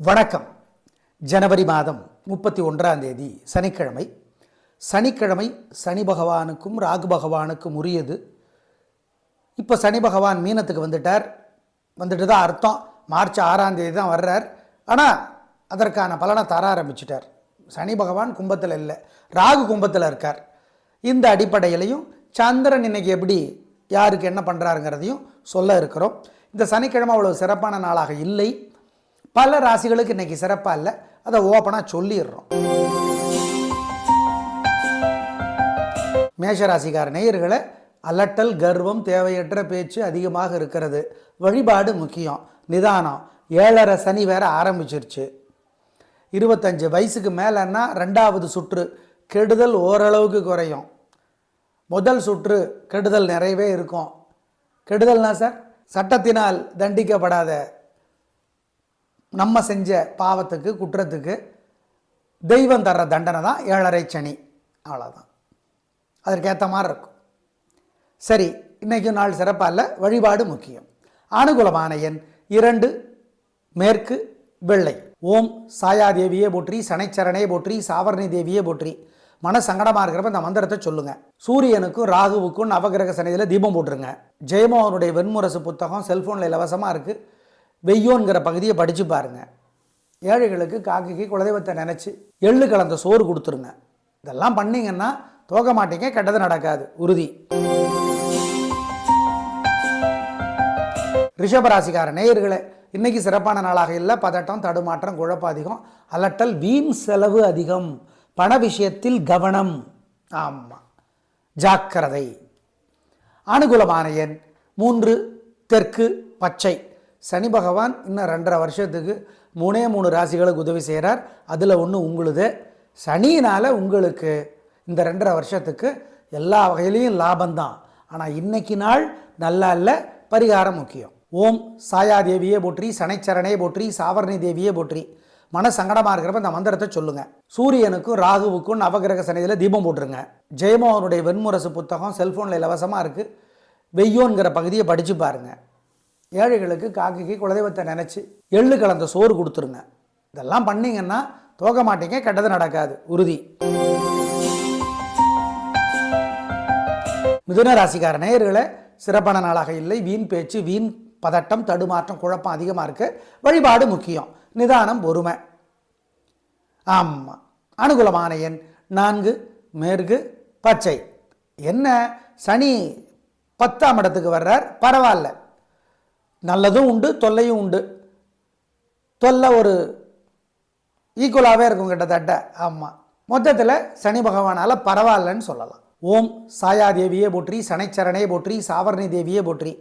வணக்கம். ஜனவரி மாதம் 31ஆம் தேதி சனிக்கிழமை. சனிக்கிழமை சனி பகவானுக்கும் ராகு பகவானுக்கும் உரியது. இப்போ சனி பகவான் மீனத்துக்கு வந்துட்டு தான் அர்த்தம். மார்ச் 6ஆம் தேதி தான் வர்றார். ஆனால் அதற்கான பலனை தர ஆரம்பிச்சிட்டார். சனி பகவான் கும்பத்தில் இல்லை, ராகு கும்பத்தில் இருக்கார். இந்த அடிப்படையிலையும் சந்திரன் இன்னைக்கு எப்படி யாருக்கு என்ன பண்ணுறாருங்கிறதையும் சொல்ல இருக்கிறோம். இந்த சனிக்கிழமை அவ்வளோ சிறப்பான நாளாக இல்லை. பல ராசிகளுக்கு இன்றைக்கி சிறப்பாக இல்லை, அதை ஓப்பனாக சொல்லிடுறோம். மேஷராசிக்கார நேயர்களை அலட்டல், கர்வம், தேவையற்ற பேச்சு அதிகமாக இருக்கிறது. வழிபாடு முக்கியம், நிதானம். 7.5 சனி வேற ஆரம்பிச்சிருச்சு. 25 வயசுக்கு மேலேன்னா 2வது சுற்று கெடுதல் ஓரளவுக்கு குறையும். முதல் சுற்று கெடுதல் நிறையவே இருக்கும். கெடுதல்னா சார், சட்டத்தினால் தண்டிக்கப்படாத நம்ம செஞ்ச பாவத்துக்கு குற்றத்துக்கு தெய்வம் தர்ற தண்டனை தான் 7.5 சனி. அவ்வளோதான், அதற்கேற்ற மாதிரி இருக்கும். சரி, இன்றைக்கும் நாள் சிறப்பாக இல்லை, வழிபாடு முக்கியம். அனுகூலமான எண் 2, மேற்கு, வெள்ளை. ஓம் சாயாதேவியே போற்றி, சனைச்சரனே போற்றி, சாவர்ணி தேவியே போற்றி. மன சங்கடமாக இருக்கிறப்ப இந்த மந்திரத்தை சொல்லுங்கள். சூரியனுக்கும் ராகுவுக்கும் நவகிரக சனியில் தீபம் போட்டுருங்க. ஜெயமோகனுடைய வெண்முரசு புத்தகம் செல்ஃபோனில் இலவசமாக இருக்குது. வெய்யோன்கிற பகுதியை படித்து பாருங்கள். ஏழைகளுக்கு காக்கைக்கு குலதெய்வத்தை நினச்சி எள்ளு கலந்த சோறு கொடுத்துருங்க. இதெல்லாம் பண்ணிங்கன்னா தோக மாட்டீங்க, கெட்டது நடக்காது, உறுதி. ரிஷபராசிக்கார நேயர்களே, இன்னைக்கு சிறப்பான நாளாக இல்லை. பதட்டம், தடுமாற்றம், குழப்பம் அதிகம், அலட்டல், வீண் செலவு அதிகம், பண விஷயத்தில் கவனம். ஆமாம், ஜாக்கிரதை. அனுகூலமான எண் 3, தெற்கு, பச்சை. சனி பகவான் இன்னும் 2.5 வருஷத்துக்கு 3 ராசிகளுக்கு உதவி செய்கிறார். அதில் ஒன்று உங்களுது. சனியினால் உங்களுக்கு இந்த 2.5 வருஷத்துக்கு எல்லா வகையிலையும் லாபம்தான். ஆனால் இன்னைக்கு நாள் நல்லா இல்லை, பரிகாரம் முக்கியம். ஓம் சாயாதேவியே போற்றி, சனைச்சரனே போற்றி, சாவர்ணி தேவியே போற்றி. மன சங்கடமாக இருக்கிறப்ப இந்த மந்திரத்தை சொல்லுங்கள். சூரியனுக்கும் ராகுவுக்கும் நவகிரக சனியில் தீபம் போட்டுருங்க. ஜெயமோகனுடைய வெண்முரசு புத்தகம் செல்ஃபோனில் இலவசமாக இருக்குது. வெய்யோன்கிற பகுதியை படித்து பாருங்கள். ஏழைகளுக்கு காக்கைக்கு குலதெய்வத்தை நினச்சி எள்ளு கலந்த சோறு கொடுத்துருங்க. இதெல்லாம் பண்ணிங்கன்னா தோக மாட்டீங்க, கெட்டது நடக்காது, உறுதி. மிதுன ராசிக்கார நேயர்களை சிறப்பான நாளாக இல்லை. வீண் பேச்சு, வீண் பதட்டம், தடுமாற்றம், குழப்பம் அதிகமாக இருக்குது. வழிபாடு முக்கியம், நிதானம், பொறுமை. ஆமாம். அனுகூலமான எண் 4, மேற்கு, பச்சை. என்ன, சனி 10ஆம் இடத்துக்கு வர்றார். பரவாயில்ல, நல்லதும் உண்டு, தொல்லையும் உண்டு. தொல்லை ஒரு ஈக்குவலாகவே இருக்கும் கிட்டத்தட்ட. ஆமாம், மொத்தத்தில் சனி பகவானால் பரவாயில்லன்னு சொல்லலாம். ஓம் சாயாதேவியே போற்றி, சனைச்சரனே போற்றி, சாவர்ணி தேவியே போற்றி.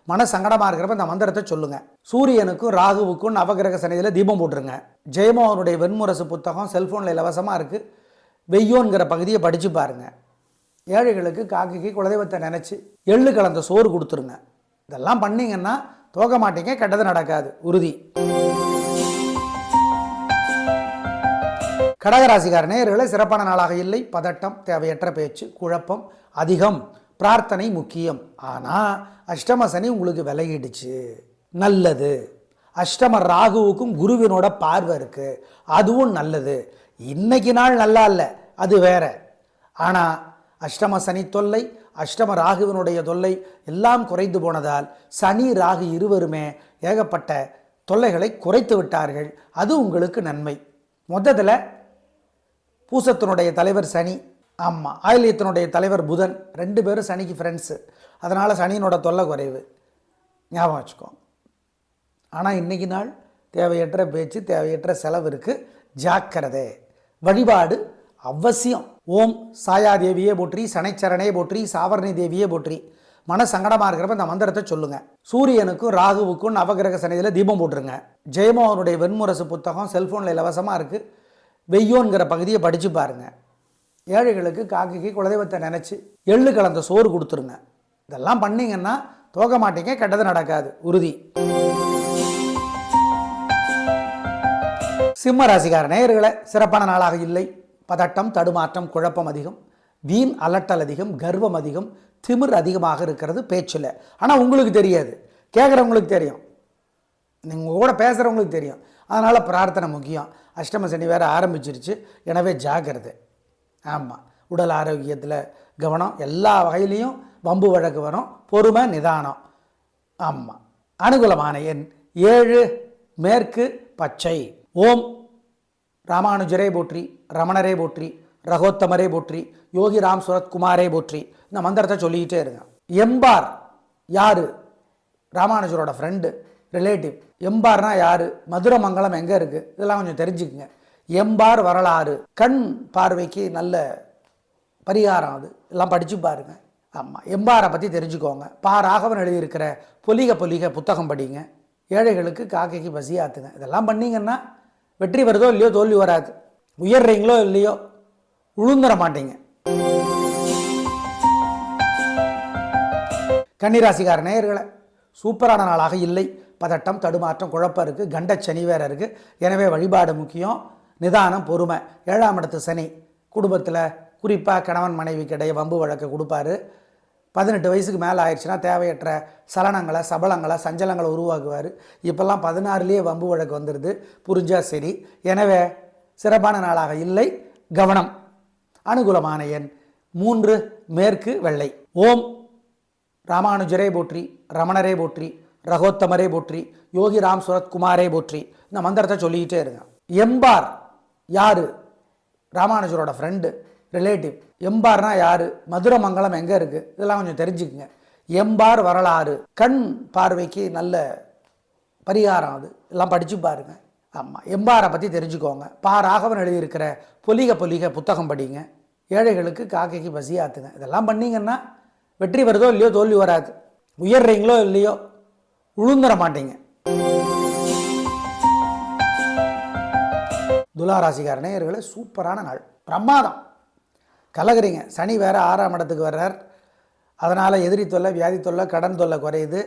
மன சங்கடமாக இருக்கிறப்ப இந்த மந்திரத்தை சொல்லுங்கள். சூரியனுக்கும் ராகுவுக்கும் நவகிரக சனியில் தீபம் போட்டுருங்க. ஜெயமோகனுடைய வெண்முரசு புத்தகம் செல்ஃபோனில் இலவசமாக இருக்குது. வெய்யோன்கிற பகுதியை படித்து பாருங்கள். ஏழைகளுக்கு காக்கைக்கு குலதெய்வத்தை நினச்சி எள்ளு கலந்த சோறு கொடுத்துருங்க. இதெல்லாம் பண்ணிங்கன்னா தோக மாட்டீங்க, கெட்டது நடக்காது, உறுதி. கடகராசிக்கார நேயர்களே, சிறப்பான நாளாக இல்லை. பதட்டம், தேவையற்ற பேச்சு, குழப்பம் அதிகம், பிரார்த்தனை முக்கியம். ஆனால் அஷ்டம சனி உங்களுக்கு விலகிடுச்சு, நல்லது. அஷ்டம ராகுவுக்கும் குருவினோட பார்வை இருக்குது, அதுவும் நல்லது. இன்னைக்கு நாள் நல்லா இல்லை, அது வேற. ஆனால் அஷ்டம சனி தொல்லை, அஷ்டம ராகுவினுடைய தொல்லை எல்லாம் குறைந்து போனதால் சனி ராகு இருவருமே ஏகப்பட்ட தொல்லைகளை குறைத்து விட்டார்கள். அது உங்களுக்கு நன்மை. மொத்தத்தில் பூசத்தினுடைய தலைவர் சனி, ஆமாம், ஆயில்யத்தினுடைய தலைவர் புதன், 2 பேரும் சனிக்கு ஃப்ரெண்ட்ஸு. அதனால் சனியினோட தொல்லை குறைவு, ஞாபகம் வச்சுக்கோ. ஆனால் இன்றைக்கி நாள் தேவையற்ற பேச்சு, தேவையற்ற செலவு இருக்குது, ஜாக்கிரதை. வழிபாடு அவசியம். ஓம் சாயாதேவியே போற்றி, சனைச்சரனே போற்றி, சாவர்ணி தேவியே போற்றி. மன சங்கடமாக இருக்கிறப்ப இந்த மந்திரத்தை சொல்லுங்கள். சூரியனுக்கும் ராகுவுக்கும் நவகிரக சனியில் தீபம் போட்டுருங்க. ஜெயமோகனுடைய வெண்முரசு புத்தகம் செல்ஃபோனில் இலவசமாக இருக்குது. வெய்யோன்கிற பகுதியை படித்து பாருங்கள். ஏழைகளுக்கு காக்கைக்கு குலதெய்வத்தை நினச்சி எள்ளு கலந்த சோறு கொடுத்துருங்க. இதெல்லாம் பண்ணிங்கன்னா தோக மாட்டீங்க, கெட்டது நடக்காது, உறுதி. சிம்ம ராசிக்கார நேயர்களை சிறப்பான நாளாக இல்லை. பதட்டம், தடுமாற்றம், குழப்பம் அதிகம், வீண் அலட்டல் அதிகம், கர்வம் அதிகம், திமிர் அதிகமாக இருக்கிறது பேச்சில். ஆனால் உங்களுக்கு தெரியாது, கேட்குறவங்களுக்கு தெரியும். நீங்கள் கூட பேசுகிறவங்களுக்கு தெரியும். அதனால் பிரார்த்தனை முக்கியம். அஷ்டம சனி வேறு ஆரம்பிச்சிருச்சு, எனவே ஜாக்கிரதை. ஆமாம், உடல் ஆரோக்கியத்தில் கவனம், எல்லா வகையிலையும் வம்பு வழக்கு வரும், பொறுமை நிதானம். ஆமாம். அனுகூலமான எண் 7, மேற்கு பச்சை. ஓம் ராமானுஜரே போற்றி, ரமணரே போற்றி, ரகோத்தமரே போற்றி, யோகி ராம் சுரத்குமாரே போற்றி. இந்த மந்திரத்தை சொல்லிக்கிட்டே இருங்க. எம்பார் யாரு? ராமானுஜரோட ஃப்ரெண்டு, ரிலேட்டிவ். எம்பார்னா யாரு? மதுரமங்கலம் எங்கே இருக்குது? இதெல்லாம் கொஞ்சம் தெரிஞ்சுக்குங்க. எம்பார் வரலாறு, கண் பார்வைக்கு நல்ல பரிகாரம், அது எல்லாம் படித்து பாருங்க. ஆமாம், எம்பாரை பற்றி தெரிஞ்சுக்கோங்க. ராகவன் எழுதியிருக்கிற பொலிக பொலிக புத்தகம் படிங்க. ஏழைகளுக்கு காக்கைக்கு பசி ஆற்றுங்க. இதெல்லாம் பண்ணிங்கன்னா வெற்றி வருதோ இல்லையோ, தோல்வி வராது. உயர்றீங்களோ இல்லையோ, உளுந்துட மாட்டீங்க. கன்னிராசிக்கார நேயர்களை, சூப்பரான நாளாக இல்லை. பதட்டம், தடுமாற்றம், குழப்பம் இருக்குது, கண்டச்சனி வேறு இருக்குது. எனவே வழிபாடு முக்கியம், நிதானம், பொறுமை. 7ஆம் இடத்து சனி குடும்பத்தில் குறிப்பாக கணவன் மனைவிக்கு இடையே வம்பு வழக்கு கொடுப்பாரு. 18 வயசுக்கு மேலே ஆயிடுச்சுன்னா தேவையற்ற சலனங்களை, சபலங்களை, சஞ்சலங்களை உருவாக்குவார். இப்போல்லாம் 16லேயே வம்பு வழக்கு வந்துடுது, புரிஞ்சால் சரி. எனவே சிறப்பான நாளாக இல்லை, கவனம். அனுகூலமான எண் 3, மேற்கு வெள்ளை. ஓம் ராமானுஜரே போற்றி, ரமணரே போற்றி, ரகோத்தமரே போற்றி, யோகி ராம் சுரத்குமாரே போற்றி. இந்த மந்திரத்தை சொல்லிக்கிட்டே இருங்க. எம்பார் யாரு? ராமானுஜரோட ஃப்ரெண்டு, ரிலேட்டிவ். எம்பார்னா யாரு? மதுரமங்கலம் எங்கே இருக்குது? இதெல்லாம் கொஞ்சம் தெரிஞ்சுக்குங்க. எம்பார் வரலாறு, கண் பார்வைக்கு நல்ல பரிகாரம், அது எல்லாம் படித்து பாருங்க. ஆமாம், எம்பாரை பற்றி தெரிஞ்சுக்கோங்க. ராகவன் எழுதியிருக்கிற பொலிக பொலிக புத்தகம் படிங்க. ஏழைகளுக்கு காக்கைக்கு பசி ஆற்றுங்க. இதெல்லாம் பண்ணிங்கன்னா வெற்றி வருதோ இல்லையோ, தோல்வி வராது. உயர்றீங்களோ இல்லையோ, உளுந்துட மாட்டீங்க. துளாராசிக்கார நேயர்களே, சூப்பரான நாள், பிரமாதம். கலகுறீங்க. சனி வேறு 6ஆம் இடத்துக்கு வர்றார். அதனால் எதிரி தொல்லை, வியாதி தொல்லை, கடன் தொல்லை குறையுது.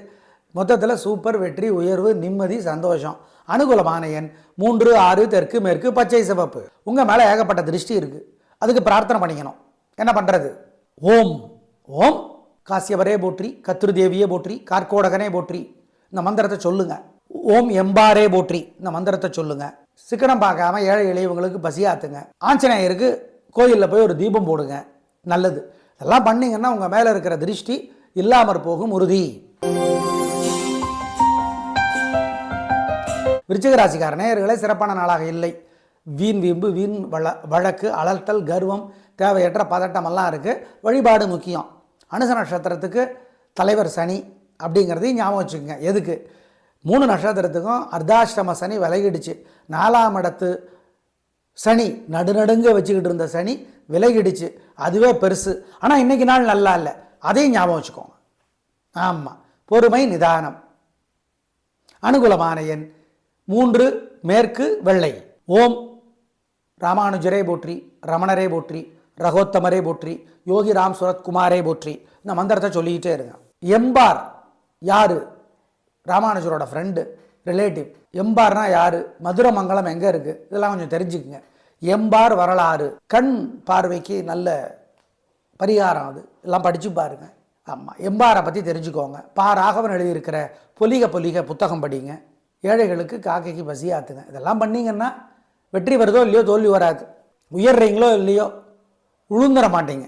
மொத்தத்தில் சூப்பர், வெற்றி, உயர்வு, நிம்மதி, சந்தோஷம். அனுகூலமான எண் 3, 6, தெற்கு மேற்கு பச்சை சிவப்பு. உங்கள் மேலே ஏகப்பட்ட திருஷ்டி இருக்குது, அதுக்கு பிரார்த்தனை பண்ணிக்கணும். என்ன பண்ணுறது? ஓம் ஓம் காசியவரே போற்றி, கத்திருதேவியே போற்றி, கார்கோடகனே போற்றி. இந்த மந்திரத்தை சொல்லுங்க. ஓம் எம்பாரே போற்றி. இந்த மந்திரத்தை சொல்லுங்க. சிக்கனம் பார்க்காம ஏழை எளியவங்களுக்கு பசியாத்துங்க. ஆஞ்சநேயருக்கு கோயிலில் போய் ஒரு தீபம் போடுங்க, நல்லது. இதெல்லாம் பண்ணிங்கன்னா உங்கள் மேலே இருக்கிற திருஷ்டி இல்லாமற் போகும், உறுதி. விருச்சிக ராசிக்கார நேயர்களே, சிறப்பான நாளாக இல்லை. வீண் வீம்பு, வீண் வழக்கு, அலட்டல், கர்வம், தேவையற்ற பதட்டமெல்லாம் இருக்குது. வழிபாடு முக்கியம். அனுச நட்சத்திரத்துக்கு தலைவர் சனி அப்படிங்கிறதையும் ஞாபகம் வச்சுக்கோங்க. எதுக்கு? 3 நட்சத்திரத்துக்கும் அர்த்தாஷ்டம சனி விலகிடுச்சு. 4ஆம் இடத்து சனி நடுநடுங்க வச்சுக்கிட்டு இருந்த சனி விலகிடுச்சு, அதுவே பெருசு. ஆனால் இன்றைக்கி நாள் நல்லா இல்லை, அதையும் ஞாபகம் வச்சுக்கோங்க. ஆமாம், பொறுமை, நிதானம். அனுகூலமான எண் 3, மேற்கு வெள்ளை. ஓம் ராமானுஜரே போற்றி, ரமணரே போற்றி, ரகோத்தமரே போற்றி, யோகி ராம் சுரத்குமாரே போற்றி. இந்த மந்திரத்தை சொல்லிக்கிட்டே இருங்க. எம்பார் யாரு? ராமானுஜரோட ஃப்ரெண்டு, ரிலேட்டிவ். எம்பார்னா யாரு? மதுரமங்கலம் எங்கே இருக்குது? இதெல்லாம் கொஞ்சம் தெரிஞ்சுக்குங்க. எம்பார் வரலாறு, கண் பார்வைக்கு நல்ல பரிகாரம், அது எல்லாம் படித்து பாருங்க. ஆமாம், எம்பாரை பற்றி தெரிஞ்சுக்கோங்க. ராகவன் எழுதியிருக்கிற பொலிக பொலிக புத்தகம் படிங்க. ஏழைகளுக்கு காக்கைக்கு பசி ஆற்றுங்க. இதெல்லாம் பண்ணிங்கன்னா வெற்றி வருதோ இல்லையோ, தோல்வி வராது. உயர்றீங்களோ இல்லையோ, உளுந்துட மாட்டீங்க.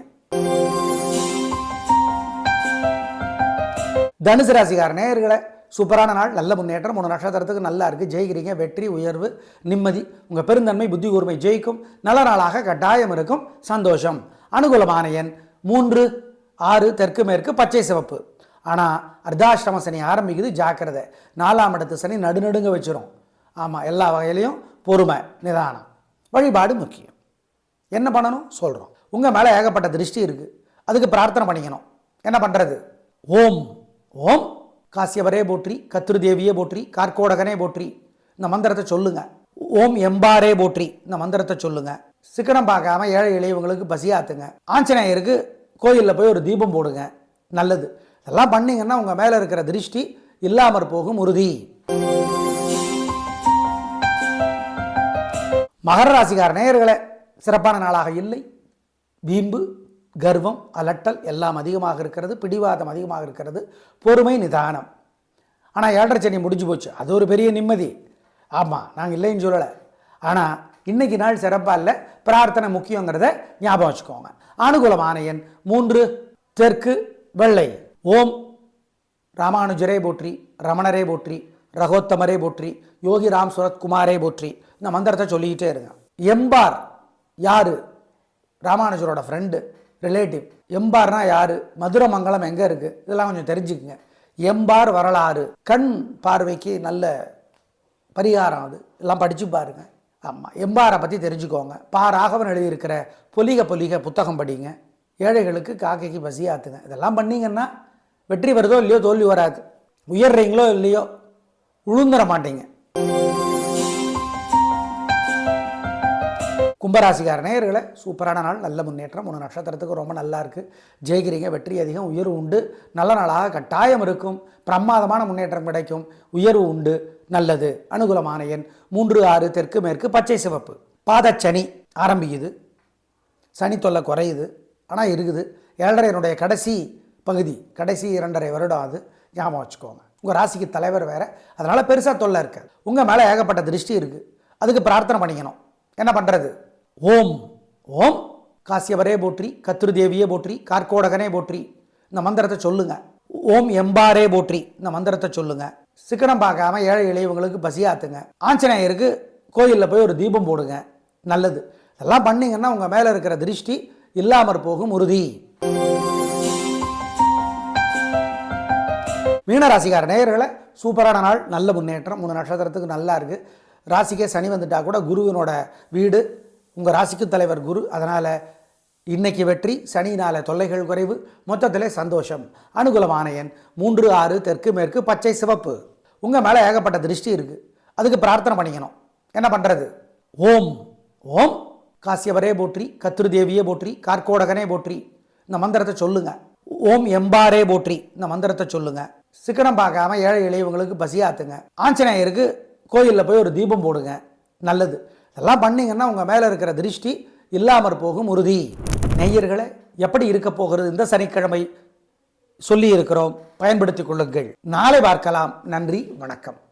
தனுசு ராசிக்கார நேயர்களே, சூப்பரான நாள், நல்ல முன்னேற்றம். 3 நட்சத்திரத்துக்கு நல்லா இருக்குது, ஜெயிக்கிறீங்க. வெற்றி, உயர்வு, நிம்மதி. உங்கள் பெருந்தன்மை, புத்தி கூர்மை ஜெயிக்கும். நல்ல நாளாக கட்டாயம் இருக்கும், சந்தோஷம். அனுகூலமான எண் 3, 6, தெற்கு மேற்கு பச்சை சிவப்பு. ஆனால் அர்த்தாஷ்டம சனி ஆரம்பிக்குது, ஜாக்கிரதை. 4ஆம் இடத்து சனி நடுநடுங்க வச்சிரும். ஆமாம், எல்லா வகையிலையும் பொறுமை, நிதானம். வழிபாடு முக்கியம். என்ன பண்ணணும் சொல்கிறோம். உங்கள் மேலே ஏகப்பட்ட திருஷ்டி இருக்குது, அதுக்கு பிரார்த்தனை பண்ணிக்கணும். என்ன பண்ணுறது? ஓம் ஓம் காசியவரே போற்றி, கத்திருதேவியே போற்றி, கார்கோடகனே போற்றி. இந்த மந்திரத்தை சொல்லுங்க. ஓம் எம்பாரே போற்றி. இந்த மந்திரத்தை சொல்லுங்க. சிக்கனம் பார்க்காம ஏழை எளியவங்களுக்கு பசியாத்துங்க. ஆஞ்சநேயருக்கு கோயிலில் போய் ஒரு தீபம் போடுங்க, நல்லது. இதெல்லாம் பண்ணிங்கன்னா உங்கள் மேலே இருக்கிற திருஷ்டி இல்லாமற் போகும், உறுதி. மகர ராசிக்கார நேயர்களே, சிறப்பான நாளாக இல்லை. வீம்பு, கர்வம், அலட்டல் எல்லாம் அதிகமாக இருக்கிறது, பிடிவாதம் அதிகமாக இருக்கிறது, பொறுமை, நிதானம். ஆனால் 7.5 சனி முடிஞ்சு போச்சு, அது ஒரு பெரிய நிம்மதி. ஆமாம், நாங்கள் இல்லைன்னு சொல்லலை. ஆனால் இன்னைக்கு நாள் சிறப்பாக இல்லை, பிரார்த்தனை முக்கியங்கிறத ஞாபகம் வச்சுக்கோங்க. அனுகூலமான எண் 3, தெற்கு வெள்ளை. ஓம் ராமானுஜரே போற்றி, ரமணரே போற்றி, ரகோத்தமரே போற்றி, யோகி ராம் சுரத்குமாரே போற்றி. இந்த மந்திரத்தை சொல்லிக்கிட்டே இருங்க. எம்பார் யாரு? ராமானுஜரோட ஃப்ரெண்டு, ரிலேட்டிவ். எம்பார்னா யாரு? மதுரமங்கலம் எங்கே இருக்குது? இதெல்லாம் கொஞ்சம் தெரிஞ்சுக்குங்க. எம்பார் வரலாறு, கண் பார்வைக்கு நல்ல பரிகாரம், அது எல்லாம் படித்து பாருங்க. ஆமாம், எம்பாரை பற்றி தெரிஞ்சுக்கோங்க. ராகவன் எழுதியிருக்கிற பொலிக பொலிக புத்தகம் படிங்க. ஏழைகளுக்கு காக்கைக்கு பசியாத்துங்க. இதெல்லாம் பண்ணிங்கன்னா வெற்றி வருதோ இல்லையோ, தோல்வி வராது. உயர்றீங்களோ இல்லையோ, உழுந்துட மாட்டீங்க. கும்பராசிக்கார நேயர்களே, சூப்பரான நாள், நல்ல முன்னேற்றம். 3 நட்சத்திரத்துக்கு ரொம்ப நல்லா இருக்குது. ஜெயிக்கிறீங்க, வெற்றி அதிகம், உயர்வு உண்டு. நல்ல நாளாக கட்டாயம் இருக்கும். பிரமாதமான முன்னேற்றம் கிடைக்கும், உயர்வு உண்டு. நல்லது. அனுகூலமான எண் 3, 6, தெற்கு மேற்கு, பச்சை சிவப்பு. பாதச்சனி ஆரம்பிக்குது, சனி தொல்லை குறையுது, ஆனால் இருக்குது. 7.5 கடைசி பகுதி, கடைசி 2.5 வருடம், அது ஞாபகம் வச்சுக்கோங்க. உங்கள் ராசிக்கு தலைவர் வேறு, அதனால் பெருசாக தொல்லை இருக்காது. உங்கள் மேலே ஏகப்பட்ட திருஷ்டி இருக்குது, அதுக்கு பிரார்த்தனை பண்ணிக்கணும். என்ன பண்ணுறது? ஓம் ஓம் காசியவரே போற்றி, கத்திருதேவியே போற்றி, கார்கோடகனே போற்றி. இந்த மந்திரத்தை சொல்லுங்கள். ஓம் எம்பாரே போற்றி. இந்த மந்திரத்தை சொல்லுங்கள். சிக்கனம் பார்க்காம ஏழை எளியவங்களுக்கு பசியாத்துங்க. ஆஞ்சநேயருக்கு கோயிலில் போய் ஒரு தீபம் போடுங்க. நல்லது. இதெல்லாம் பண்ணிங்கன்னா உங்கள் மேலே இருக்கிற திருஷ்டி இல்லாமற் போகும், உறுதி. மீனராசிக்கார நேயர்களை, சூப்பரான நாள், நல்ல முன்னேற்றம். 3 நட்சத்திரத்துக்கு நல்லா இருக்குது. ராசிக்கே சனி வந்துட்டா கூட குருவினோட வீடு, உங்கள் ராசிக்கு தலைவர் குரு. அதனால் இன்னைக்கு வெற்றி, சனியினால் தொல்லைகள் குறைவு, மொத்தத்திலே சந்தோஷம். அனுகூலமான எண் 3, 6, தெற்கு மேற்கு, பச்சை சிவப்பு. உங்கள் மேலே ஏகப்பட்ட திருஷ்டி இருக்குது, அதுக்கு பிரார்த்தனை பண்ணிக்கணும். என்ன பண்ணுறது? ஓம் ஓம் காசியவரே போற்றி, கத்திருதேவியே போற்றி, கார்கோடகனே போற்றி. இந்த மந்திரத்தை சொல்லுங்கள். ஓம் எம்பாரே போற்றி. இந்த மந்திரத்தை சொல்லுங்கள். சிக்கனம் பார்க்காம ஏழை எளியவங்களுக்கு பசியாத்துங்க. ஆஞ்சநேயருக்கு கோயிலில் போய் ஒரு தீபம் போடுங்க. நல்லது. இதெல்லாம் பண்ணிங்கன்னா உங்கள் மேலே இருக்கிற திருஷ்டி இல்லாமற் போகும், உறுதி. நேயர்களே, எப்படி இருக்க போகிறது இந்த சனிக்கிழமை சொல்லி இருக்கிறோம், பயன்படுத்திக் கொள்ளுங்கள். நாளை பார்க்கலாம். நன்றி, வணக்கம்.